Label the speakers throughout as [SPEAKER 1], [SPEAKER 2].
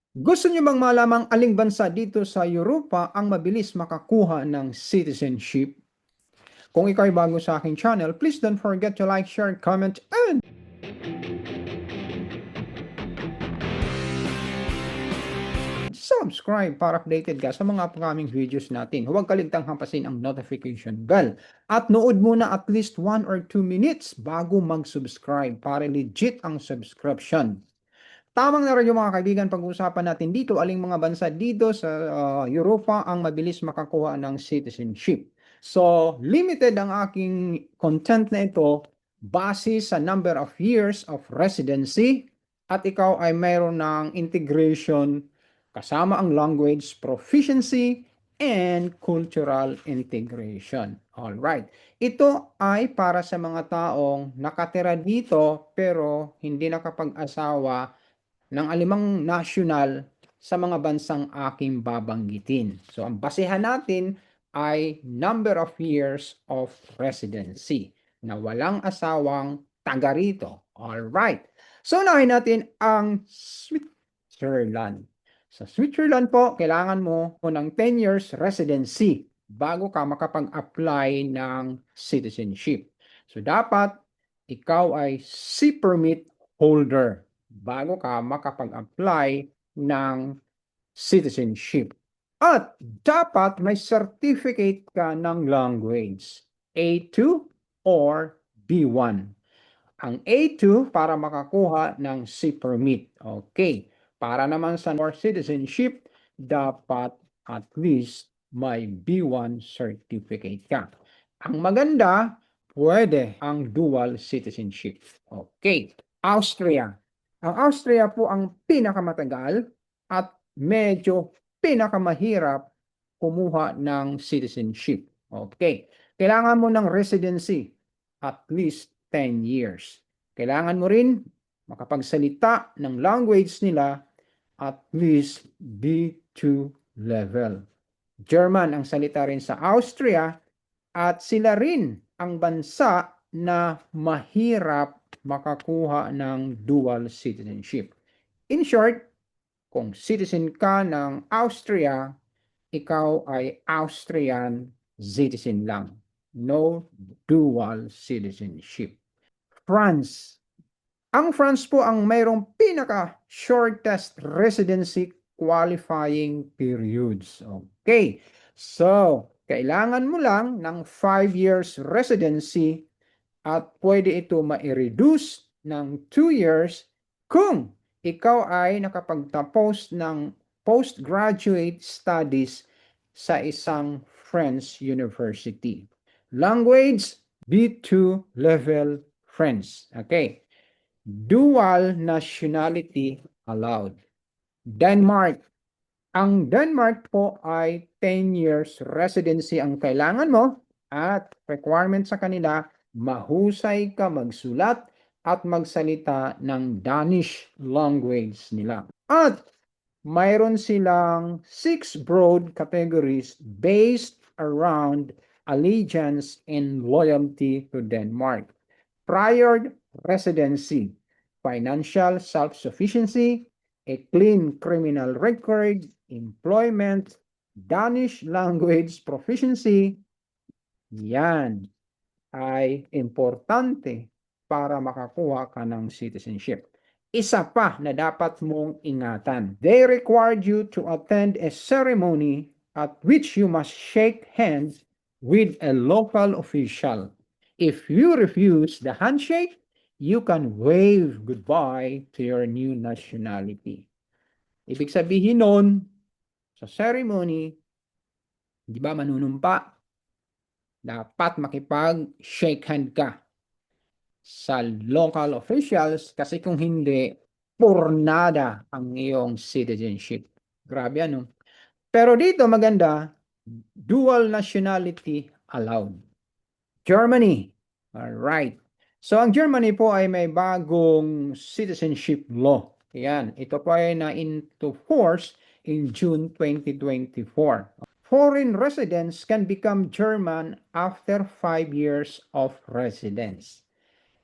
[SPEAKER 1] Gusto niyo bang malamang aling bansa dito sa Europa ang mabilis makakuha ng citizenship? Kung ikaw ay bago sa aking channel, please don't forget to like, share, comment, and subscribe para updated ka sa mga upcoming videos natin. Huwag kaligtang hampasin ang notification bell. At nood muna at least 1 or 2 minutes bago mag-subscribe para legit ang subscription. Tamang na rin yung mga kaibigan, pag-uusapan natin dito, aling mga bansa dito sa Europa ang mabilis makakuha ng citizenship. So, limited ang aking content na ito base sa number of years of residency at ikaw ay mayroon ng integration kasama ang language proficiency and cultural integration. All right. Ito ay para sa mga taong nakatira dito pero hindi nakapag-asawa ng alimang national sa mga bansang aking babanggitin. So, ang basehan natin ay number of years of residency na walang asawang taga rito. Alright. So, unahin natin ang Switzerland. Sa Switzerland po, kailangan mo ng 10 years residency bago ka makapag-apply ng citizenship. So, dapat ikaw ay C permit holder bago ka makapag-apply ng citizenship. At dapat may certificate ka ng language, A2 or B1. Ang A2 para makakuha ng C permit. Okay. Para naman sa more citizenship, dapat at least may B1 certificate ka. Ang maganda, pwede ang dual citizenship. Okay. Austria. Ang Austria po ang pinakamatagal at medyo pinakamahirap kumuha ng citizenship. Okay. Kailangan mo ng residency at least 10 years. Kailangan mo rin makapagsalita ng language nila at least B2 level. German ang salita rin sa Austria at sila rin ang bansa na mahirap makakuha ng dual citizenship. In short, kung citizen ka ng Austria, ikaw ay Austrian citizen lang. No dual citizenship. France. Ang France po ang mayroong pinaka-shortest residency qualifying periods. Okay. So, kailangan mo lang ng 5 years residency at pwede ito ma-reduce ng 2 years kung ikaw ay nakapagtapos ng postgraduate studies sa isang French university. Language, B2 level French. Okay. Dual nationality allowed. Denmark. Ang Denmark po ay 10 years residency ang kailangan mo at requirement sa kanila, mahusay ka magsulat at magsalita ng Danish language nila. At mayroon silang 6 broad categories based around allegiance and loyalty to Denmark. Prior residency, financial self-sufficiency, a clean criminal record, employment, Danish language proficiency, yan ay importante para makakuha ka ng citizenship. Isa pa na dapat mong ingatan. They required you to attend a ceremony at which you must shake hands with a local official. If you refuse the handshake, you can wave goodbye to your new nationality. Ibig sabihin nun, sa ceremony, di ba manunumpa, dapat makipag-shake hand ka sa local officials kasi kung hindi, purnada ang iyong citizenship. Grabe ano. Pero dito maganda, dual nationality allowed. Germany. All right. So ang Germany po ay may bagong citizenship law. Yan. Ito po ay na into force in June 2024. Foreign residents can become German after 5 years of residence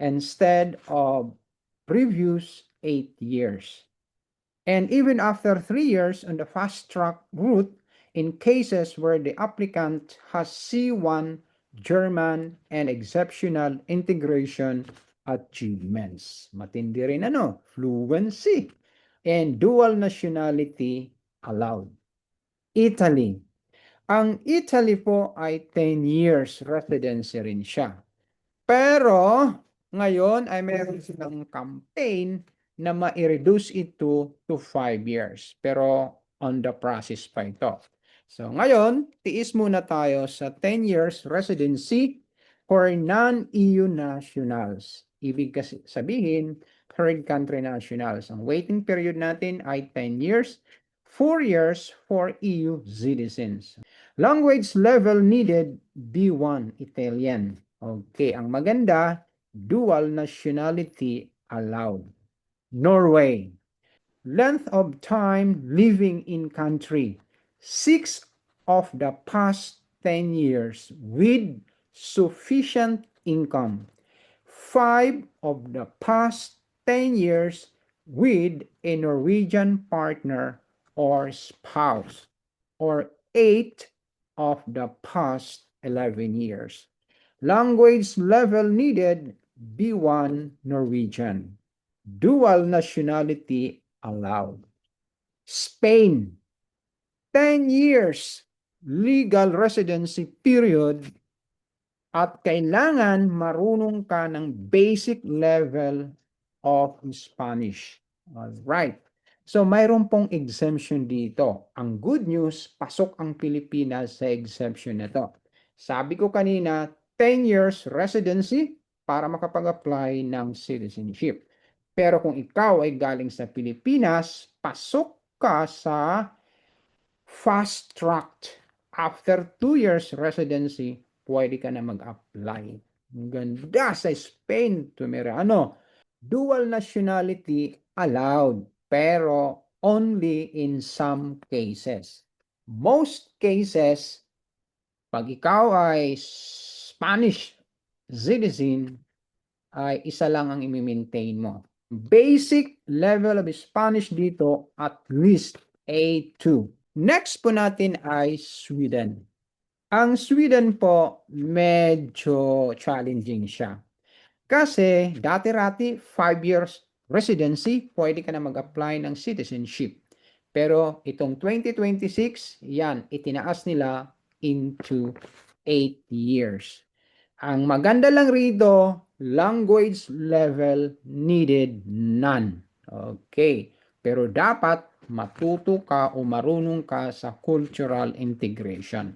[SPEAKER 1] instead of previous 8 years. And even after 3 years on the fast track route, in cases where the applicant has C1 German and exceptional integration achievements. Matindi rin fluency and dual nationality allowed. Italy. Ang Italy po ay 10 years residency rin siya. Pero ngayon ay meron silang campaign na ma-reduce ito to 5 years. Pero on the process pa ito. So ngayon, tiis muna tayo sa 10 years residency for non-EU nationals. Ibig kasi sabihin, third country nationals. Ang waiting period natin ay 10 years, 4 years for EU citizens. Language level needed, B1 Italian. Okay, ang maganda, dual nationality allowed. Norway. Length of time living in country. 6 of the past 10 years with sufficient income. 5 of the past 10 years with a Norwegian partner or spouse. Or 8 of the past 11 years. Language level needed, B1 Norwegian. Dual nationality allowed. Spain, 10 years legal residency period at kailangan marunong ka ng basic level of Spanish. Alright. So, mayroon pong exemption dito. Ang good news, pasok ang Pilipinas sa exemption na to. Sabi ko kanina, 10 years residency para makapag-apply ng citizenship. Pero kung ikaw ay galing sa Pilipinas, pasok ka sa fast track. After 2 years residency, pwede ka na mag-apply. Ang ganda sa Spain, Tumirano. Dual nationality allowed, pero only in some cases. Most cases, pag ikaw ay Spanish citizen, ay isa lang ang i-maintain mo. Basic level of Spanish dito, at least A2. Next po natin ay Sweden. Ang Sweden po, medyo challenging siya. Kasi dati-rati 5 years residency, pwede ka na mag-apply ng citizenship. Pero itong 2026, yan, itinaas nila into 8 years. Ang maganda lang rito, language level needed none. Okay. Pero dapat matuto ka o marunong ka sa cultural integration.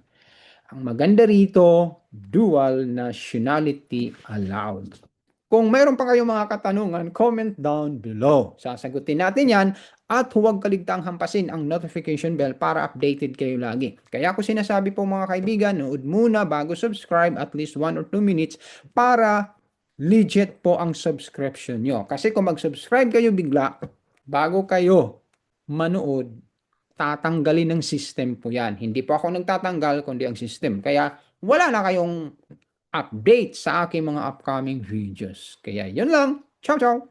[SPEAKER 1] Ang maganda rito, dual nationality allowed. Kung mayroon pa kayong mga katanungan, comment down below. Sasagutin natin yan at huwag kaligtaang hampasin ang notification bell para updated kayo lagi. Kaya ako sinasabi po mga kaibigan, nood muna bago subscribe at least 1 or 2 minutes para legit po ang subscription nyo. Kasi kung mag-subscribe kayo bigla, bago kayo manood, tatanggalin ng system po yan. Hindi po ako nagtatanggal, kundi ang system. Kaya wala na kayong update sa aking mga upcoming videos. Kaya yun lang. Ciao, ciao!